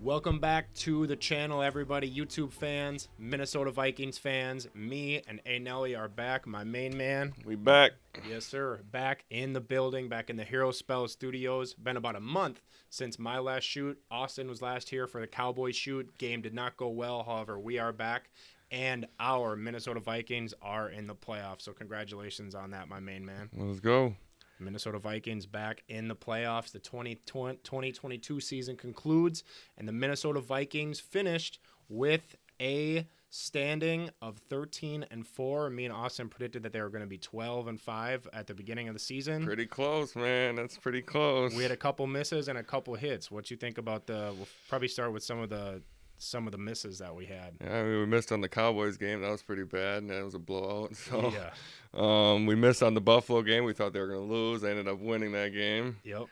Welcome back to the channel, everybody. YouTube fans, Minnesota Vikings fans, me and A. Nelly are back. My main man. We back. Yes, sir. Back in the building, back in the Hero Spell Studios. Been about a month since my last shoot. Austin was last here for the Cowboys shoot. Game did not go well. However, we are back, and our Minnesota Vikings are in the playoffs. So congratulations on that, my main man. Let's go. Minnesota Vikings back in the playoffs. The 2022 season concludes, and the Minnesota Vikings finished with a standing of 13-4. Me and Austin predicted that they were going to be 12-5 at the beginning of the season. Pretty close, man. That's pretty close. We had a couple misses and a couple hits. What you think about we'll probably start with some of the misses that we had. Yeah, I mean, we missed on the Cowboys game. That was pretty bad, and that was a blowout. So Yeah. We missed on the Buffalo game. We thought they were going to lose. They ended up winning that game. Yep.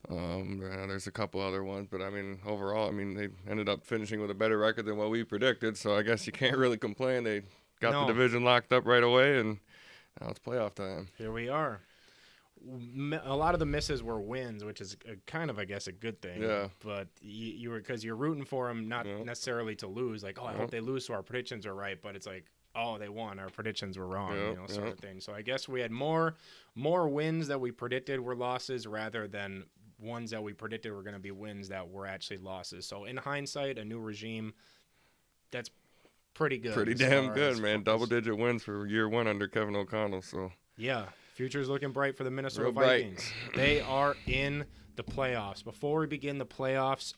There's a couple other ones, but I mean, overall, they ended up finishing with a better record than what we predicted. So I guess you can't really complain. They got the division locked up right away, and now it's playoff time. Here we are. A lot of the misses were wins, which is kind of, I guess, a good thing. Yeah. But you were, because you're rooting for them, not necessarily to lose. Like, I hope they lose so our predictions are right. But it's like, they won. Our predictions were wrong, sort of thing. So I guess we had more wins that we predicted were losses rather than ones that we predicted were going to be wins that were actually losses. So in hindsight, a new regime, that's pretty good. Pretty damn good, man. Double-digit wins for year one under Kevin O'Connell. So yeah. Future's looking bright for the Minnesota Real Vikings. They are in the playoffs. Before we begin the playoffs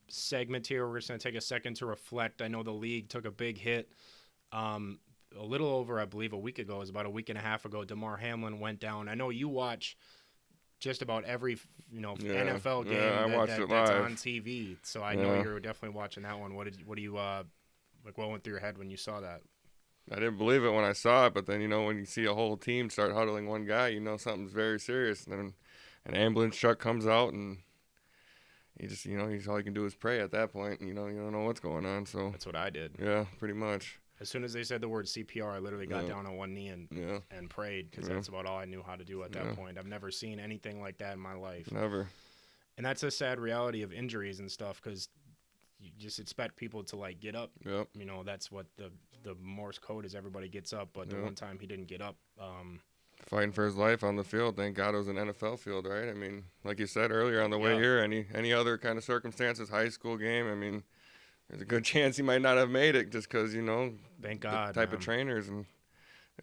segment here, we're just going to take a second to reflect. I know the league took a big hit a little over, I believe, a week ago. It was about a week and a half ago. Damar Hamlin went down. I know you watch just about every NFL game that's on TV. So I know you're definitely watching that one. What went through your head when you saw that? I didn't believe it when I saw it, but then, when you see a whole team start huddling one guy, something's very serious. And then an ambulance truck comes out, and he just, all you can do is pray at that point. And, you don't know what's going on. So that's what I did. Yeah, pretty much. As soon as they said the word CPR, I literally got down on one knee and prayed, because that's about all I knew how to do at that point. I've never seen anything like that in my life. Never. And that's a sad reality of injuries and stuff, because you just expect people to get up. Yep. That's what the Morse code is. Everybody gets up, but the one time he didn't get up. Fighting for his life on the field. Thank God it was an NFL field, right? Like you said earlier on the way here, any other kind of circumstances, high school game, there's a good chance he might not have made it just because, thank God, the type of trainers. And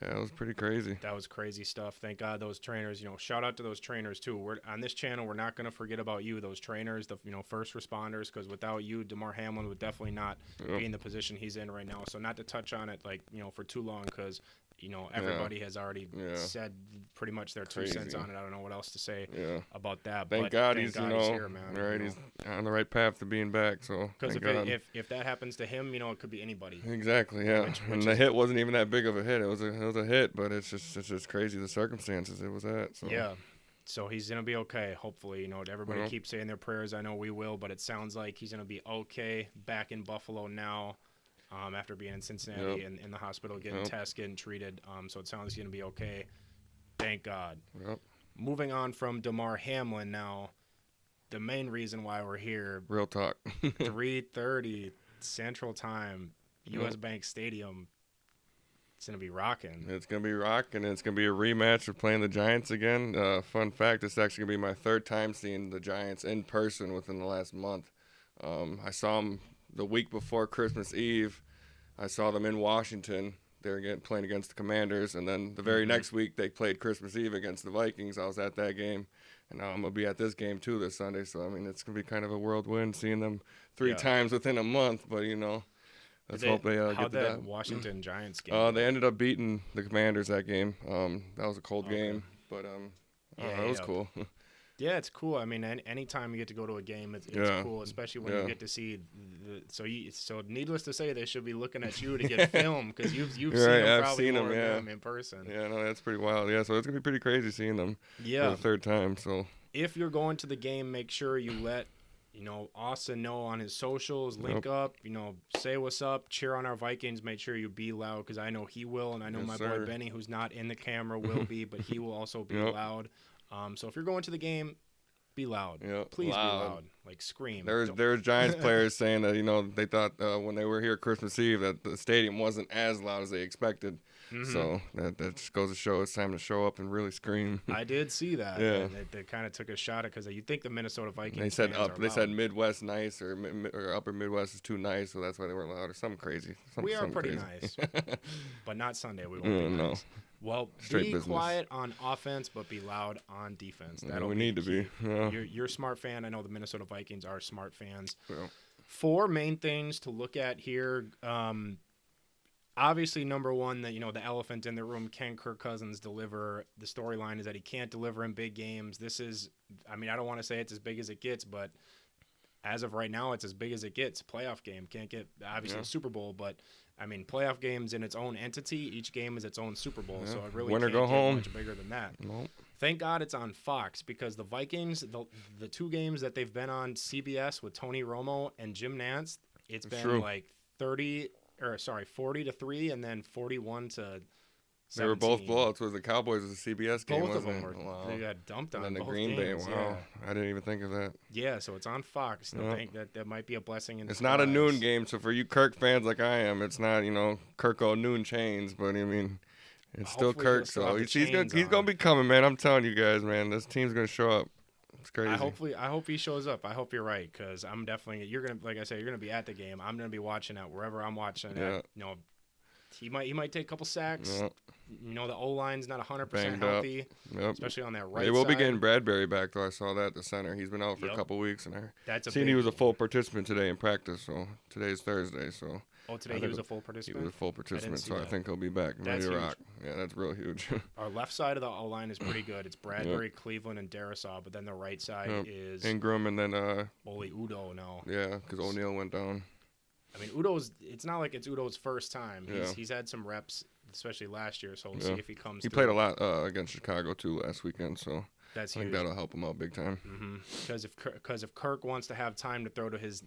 yeah, it was pretty crazy. That was crazy stuff. Thank God those trainers, shout out to those trainers too. We're on this channel. We're not going to forget about you, those trainers, the first responders, because without you, Damar Hamlin would definitely not be in the position he's in right now. So not to touch on it for too long, because everybody has already said pretty much their 2 cents on it. I don't know what else to say about that. Thank God he's here, man. Right, he's on the right path to being back. So because if that happens to him, it could be anybody. Exactly, yeah. And the hit wasn't even that big of a hit. It was a hit, but it's just crazy the circumstances it was at. So. Yeah. So he's going to be okay, hopefully. Everybody keeps saying their prayers. I know we will, but it sounds like he's going to be okay back in Buffalo now after being in Cincinnati and in the hospital getting tests, getting treated. So it sounds like he's going to be okay. Thank God. Yep. Moving on from Damar Hamlin now, the main reason why we're here. Real talk. 3:30 Central Time, U.S. Bank Stadium. It's going to be rocking. It's going to be rocking. It's going to be a rematch of playing the Giants again. Fun fact, it's actually going to be my third time seeing the Giants in person within the last month. I saw them the week before Christmas Eve. I saw them in Washington. They were playing against the Commanders. And then the very next week, they played Christmas Eve against the Vikings. I was at that game. And now I'm going to be at this game, too, this Sunday. So, it's going to be kind of a whirlwind seeing them three times within a month. But, let's hope they get to that. Washington Giants game? They ended up beating the Commanders that game. That was a cold game, but it was cool. Yeah, it's cool. Anytime you get to go to a game, it's cool, especially when you get to see. So needless to say, they should be looking at you to get film, because you've seen them probably more than them in person. Yeah, no, that's pretty wild. Yeah, so it's gonna be pretty crazy seeing them for the third time. So if you're going to the game, make sure you let Austin know on his socials, link up, say what's up, cheer on our Vikings, make sure you be loud, because I know he will, and I know my boy Benny, who's not in the camera, will be, but he will also be loud. So if you're going to the game, Be loud. Yep, Please loud. be loud. Like scream. There was Giants players saying that they thought when they were here Christmas Eve that the stadium wasn't as loud as they expected. Mhm. So that just goes to show it's time to show up and really scream. I did see that. Yeah. And they kind of took a shot at because you'd think the Minnesota Vikings. They said fans are They said loud. Midwest nice or Upper Midwest is too nice, so that's why they weren't loud or something crazy. We are something pretty crazy. nice, but not Sunday. We won't be No. nice. Well, Straight be business. quiet on offense, but be loud on defense. Yeah, That'll we be need the to be. key. Yeah. You're a smart fan. I know the Minnesota Vikings are smart fans. Yeah. 4 main things to look at here. Obviously, number one, that the elephant in the room. Can Kirk Cousins deliver? The storyline is that he can't deliver in big games. This is, I don't want to say it's as big as it gets, but as of right now, it's as big as it gets. Playoff game can't get obviously the Super Bowl, but playoff games in its own entity. Each game is its own Super Bowl, so it really Win or can't go get home. much bigger than that. Nope. Thank God it's on Fox because the Vikings, the 2 games that they've been on CBS with Tony Romo and Jim Nantz, it's been True. like 40-3 and then 41-17. They were both blowouts. Was the Cowboys was a CBS game? Both of wasn't them it? were. Wow. They got dumped on And then the both Green games, Bay. Wow. I didn't even think of that. Yeah, so it's on Fox. So Yeah. I think that might be a blessing in It's not a disguise. noon game, so for you Kirk fans like I am, it's not Kirk noon chains, but it's still Hopefully Kirk. he'll still So have the he's chains gonna on. be coming, man. I'm telling you guys, man. This team's gonna show up. It's crazy. I hope he shows up. I hope you're right because I'm definitely like I said, you're gonna be at the game. I'm gonna be watching at wherever I'm watching. Yeah. At, he might take a couple sacks. Yeah. The O line's not 100% Banged up. healthy, Yep. especially on that right They will side. be getting Bradbury back, though. I saw that at the center. He's been out for Yep. a couple weeks, and I That's a seen big, he was a full participant today in practice. So today's Thursday, so today I he think was a full he participant. was a full participant. see So I that. think he'll be back and ready That's to huge. rock. Yeah, that's real huge. Our left side of the O line is pretty good. It's Bradbury, Cleveland, and Darisaw, but then the right side Yep. is Ingram, and then Ole Udo now. yeah, because O'Neal went down. Udo's. It's not like it's Udo's first time. Yeah. He's had some reps, especially last year. So we'll Yeah. see if he comes. He through. played a lot against Chicago too last weekend, so That's I think huge. that'll help him out big time. Because if Kirk wants to have time to throw to his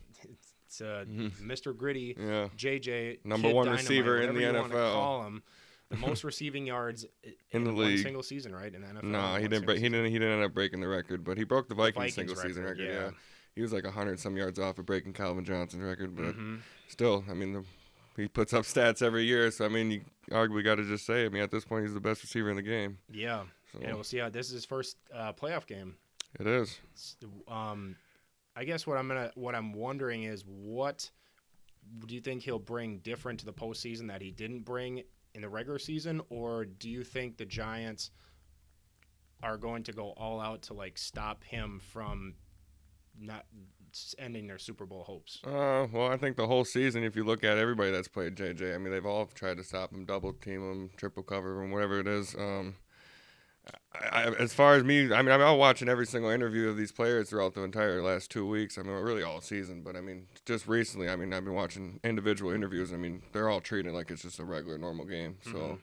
Mr. Gritty, Yeah, JJ, Number Kid one Dynamite, receiver in whatever the you wanna NFL. call him, the most receiving yards In the one league. single season, right? In the NFL. no, in he one didn't break. He single didn't end up breaking the record, but he broke the Vikings, Vikings single season record, record. yeah. Yeah, he was like 100-some yards off of breaking Calvin Johnson's record, but Mhm. still, he puts up stats every year. So you arguably got to just say, at this point, he's the best receiver in the game. Yeah. So Yeah, we'll see how this is his first playoff game. it is. I guess what I'm wondering is what do you think he'll bring different to the postseason that he didn't bring in the regular season, or do you think the Giants are going to go all out to stop him from not ending their Super Bowl hopes? Well, I think the whole season, if you look at everybody that's played JJ, they've all tried to stop him, double team him, triple cover him, whatever it is. As far as me, I'm watching every single interview of these players throughout the entire last 2 weeks. Really all season, but just recently, I've been watching individual interviews. They're all treating it like it's just a regular, normal game. So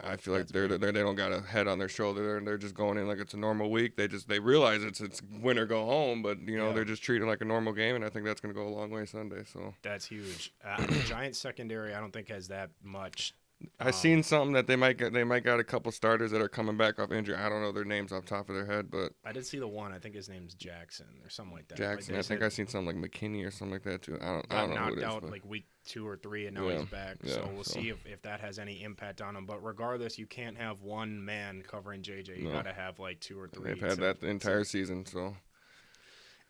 I feel like they don't got a head on their shoulder. They're just going in like it's a normal week. They realize it's win or go home, but they're just treating it like a normal game, and I think that's going to go a long way Sunday. So That's huge. The Giants secondary, I don't think has that much. I seen something that they might got a couple starters that are coming back off injury. I don't know their names off the top of their head, but I did see the one. I think his name's Jackson or something like that. Jackson. I think I seen something like McKinney or something like that too. I don't know who knocked it is. out But like week 2 or 3, and now Yeah, he's back. yeah, So we'll so- see if that has any impact on him. But regardless, you can't have one man covering JJ. You No. got to have like 2 or 3. they've had that the entire season. So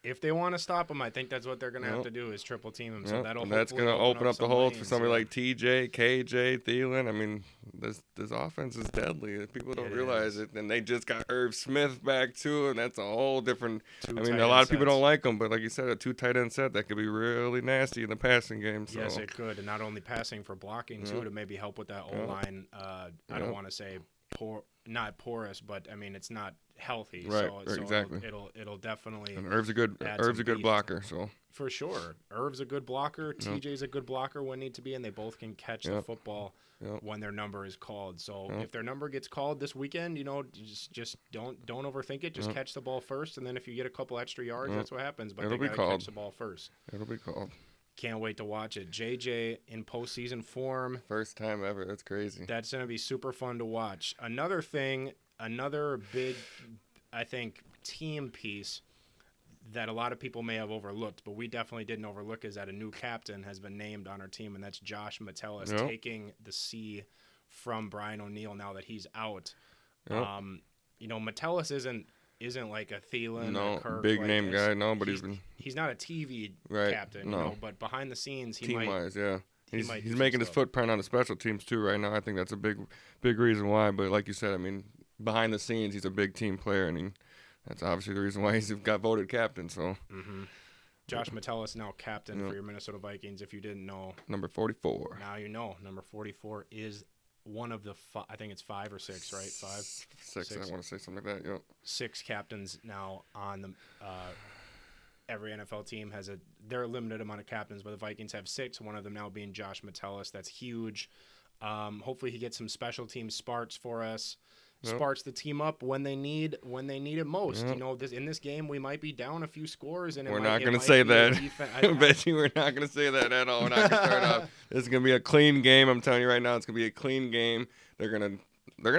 If they want to stop him, I think that's what they're going to have Yep. to do is triple team him. So yeah, that'll and that's hopefully gonna open up the some holes for lanes, somebody yeah. like TJ, KJ, Thielen. This offense is deadly. People don't It realize is. it. And they just got Irv Smith back too, and that's a whole different. Two a tight lot end of people sets. don't like him, but like you said, a 2 tight end set that could be really nasty in the passing game. So Yes, it could, and not only passing for blocking too Yeah. to maybe help with that O Yeah. line. I Yeah. don't want to say not porous, but it's not healthy. Right, so, right, so exactly. It'll definitely and Irv's a good add Irv's some a good beef. blocker. So for sure. Irv's a good blocker. TJ's a good blocker when need to be, and they both can catch the Yep. football Yep. when their number is called. So Yep. if their number gets called this weekend, just don't overthink it. Just Yep. catch the ball first, and then if you get a couple extra yards, Yep. that's what happens. But It'll they be gotta called. catch the ball first. it'll be called Can't wait to watch it. JJ in postseason form. first time ever. That's crazy. That's going to be super fun to watch. Another thing, another big, I think, team piece that a lot of people may have overlooked, but we definitely didn't overlook, is that a new captain has been named on our team, and that's Josh Metellus, Yep. taking the C from Brian O'Neill now that he's out. Yep. Metellus isn't like a Thielen or Kirk, big like name guy. No, but he's not a TV right, captain, no. but behind the scenes, he team-wise, yeah. He's might do making some his stuff. footprint on the special teams too right now. I think that's a big reason why. But like you said, I mean, behind the scenes, he's a big team player, and that's obviously the reason why he's got voted captain. So, Josh Metellus now captain for your Minnesota Vikings. If you didn't know, number 44. now you know. Number 44 is one of the I think it's 5 or 6, right? 5, 6. I want to say something like that. Yep. 6 captains now on the. Every NFL team has they're a limited amount of captains, but the Vikings have 6. One of them now being Josh Metellus. That's huge. Hopefully he gets some special team sparks for us. Yep. Sparks the team up when they need it most. Yep. In this game we might be down a few scores, and We're not going to say that. I bet you we're not going to say that at all. We're not going to start off. This is going to be a clean game. I'm telling you right now, it's going to be a clean game. They're going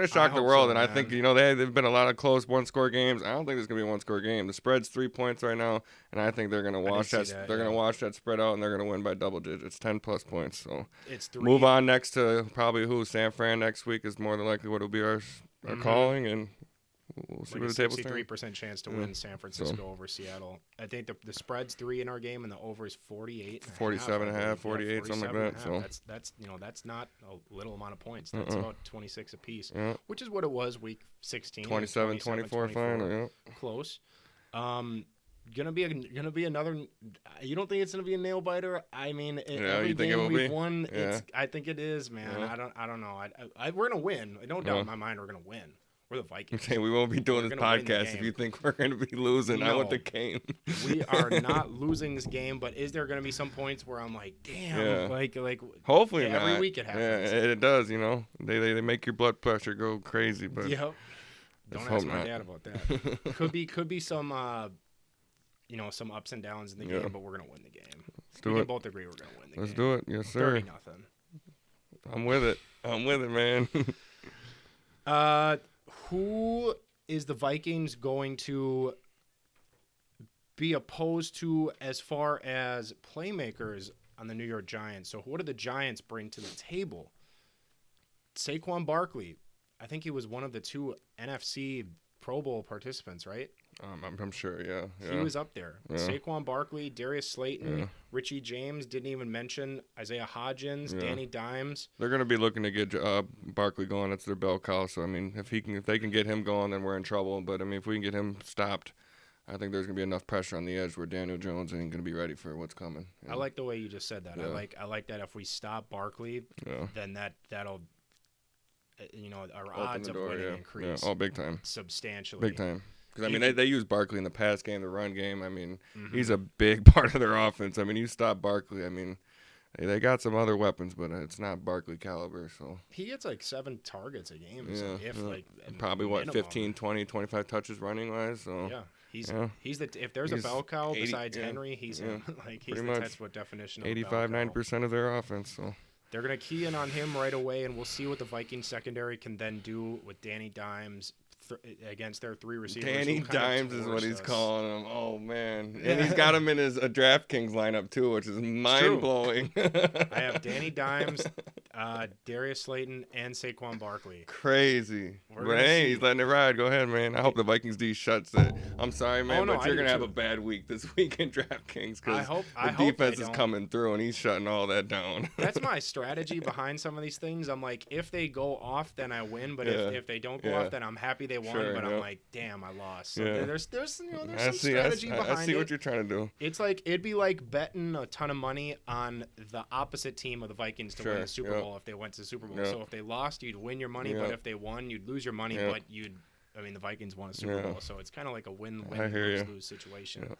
to shock the world, and I think they've been a lot of close one-score games. I don't think it's going to be a one-score game. The spread's 3 points right now, and I think they're going to wash that. They're going to wash that spread out, and they're going to win by double digits, 10-plus points. So it's 3. Move on next to probably San Fran next week is more than likely what will be our calling, and we'll see what the table's 63% chance to win San Francisco over Seattle. I think the spread's 3 in our game, and the over is 48. 47.5, 48, something like that. So that's not a little amount of points. That's about 26 apiece, Yeah. which is what it was week 16. 27-24 final. Yeah. Close. Gonna be another. You don't think it's gonna be a nail biter? I mean, every you think it game will we've be? won, Yeah. I think it is, man. Yeah. I don't know. We're gonna win. I don't doubt in my mind we're gonna win. We're the Vikings. Okay, we won't be doing We're this gonna win the podcast if game. you think we're going to be losing. I want No. the game. We are not losing this game, but is there going to be some points where I'm like, damn, Yeah. like Hopefully every not. week it happens. Yeah, it does. They make your blood pressure go crazy, but Yep. let's Don't ask hope my not. dad about that. could be some some ups and downs in the Yeah. game, but we're gonna win the game. Let's do We can it. both agree we're gonna win the Let's game. do it. Yes, sir. 30-0. I'm with it. Man. Who is the Vikings going to be opposed to as far as playmakers on the New York Giants? So what do the Giants bring to the table? Saquon Barkley, I think he was one of the 2 NFC Pro Bowl participants, right? I'm sure. Yeah. He was up there. Yeah. Saquon Barkley, Darius Slayton, Yeah. Richie James, didn't even mention Isaiah Hodgins, Yeah. Danny Dimes. They're going to be looking to get Barkley going. That's their bell cow. So I mean, if they can get him going, then we're in trouble. But I mean, if we can get him stopped, I think there's going to be enough pressure on the edge where Daniel Jones ain't going to be ready for what's coming. I like the way you just said that. Yeah. I like that if we stop Barkley, Yeah. then that'll our Open odds the of door, winning yeah. increase Yeah. Oh, big time. substantially. Big time. Because, I mean, they use Barkley in the pass game, the run game. I mean, Mm-hmm. he's a big part of their offense. I mean, you stop Barkley. I mean, they got some other weapons, but it's not Barkley caliber. So He gets like 7 targets a game. yeah, So if yeah. like probably minimum. 15, 20, 25 touches running wise. So Yeah. He's if there's He's a bell cow 80 besides yeah, Henry, he's yeah. him. Like he's Pretty the much. textbook definition of 85, a bell cow. 90% of their offense. So They're going to key in on him right away, and we'll see what the Vikings secondary can then do with Danny Dimes against their 3 receivers. Danny who kind of Dimes is what torched he's us. calling him. Oh man, Yeah. and he's got him in his DraftKings lineup too, which is mind blowing. I have Danny Dimes, Darius Slayton, and Saquon Barkley. Crazy. We're But gonna hey, see. he's letting it ride. Go ahead, man. I hope the Vikings D shuts it. I'm sorry, man, Oh, no, but I you're do gonna have too. a bad week this week in DraftKings I because hope the they defense is don't. coming through and he's shutting all that down. That's my strategy behind some of these things. I'm like, if they go off, then I win. But Yeah. if they don't go Yeah. off, then I'm happy they won. Sure, but yeah. I'm like, damn, I lost. So Yeah. there's some I strategy behind I see it. what you're trying to do. It's like it'd be like betting a ton of money on the opposite team of the Vikings to win Sure, the Super yeah. Bowl if they went to the Super Bowl. Yeah. So if they lost, you'd win your money, but Yeah. if they won, you'd lose your money, Yeah. but the Vikings won a Super Yeah. Bowl, so it's kind of like a win-win, I hear ya. lose-lose situation.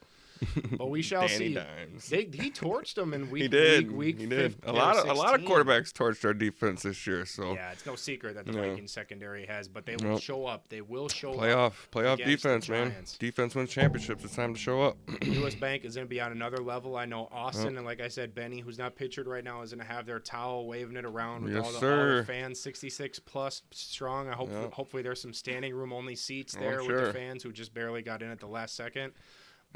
But we shall Danny see. Dimes. He torched them in week. He did. Week He did. 15 A lot of 16. quarterbacks torched our defense this year. So Yeah, it's no secret that the Yeah. Vikings secondary has, but they will Nope. show up. They will show up. playoff against the defense, man. Giants. Defense wins championships. It's time to show up. U.S. Bank is going to be on another level. I know Austin and, like I said, Benny, who's not pictured right now, is going to have their towel waving it around with Yes, all the sir. fans, 66 plus strong. I hope Yep. hopefully there's some standing room only seats Oh, there with sure. the fans who just barely got in at the last second.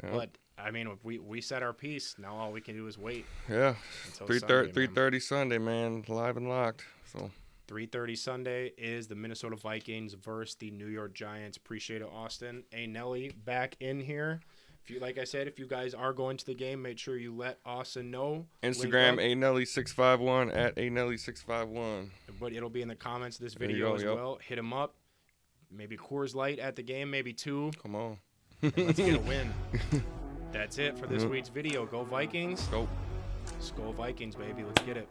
Yep. But I mean, if we set our piece. Now all we can do is wait Yeah, until 3:30 Sunday, man, live and locked. So 3:30 Sunday is the Minnesota Vikings versus the New York Giants. Appreciate it, Austin. Hey, Nelly, back in here. If you, like I said, if you guys are going to the game, make sure you let Austin know. Instagram anelly651 at anelly651. But it'll be in the comments of this There you video go, as yep. well. Hit him up. Maybe Coors Light at the game, maybe 2. Come on. And let's get a win. That's it for this week's video. Go Vikings. Go. Skol Vikings, baby. Let's get it.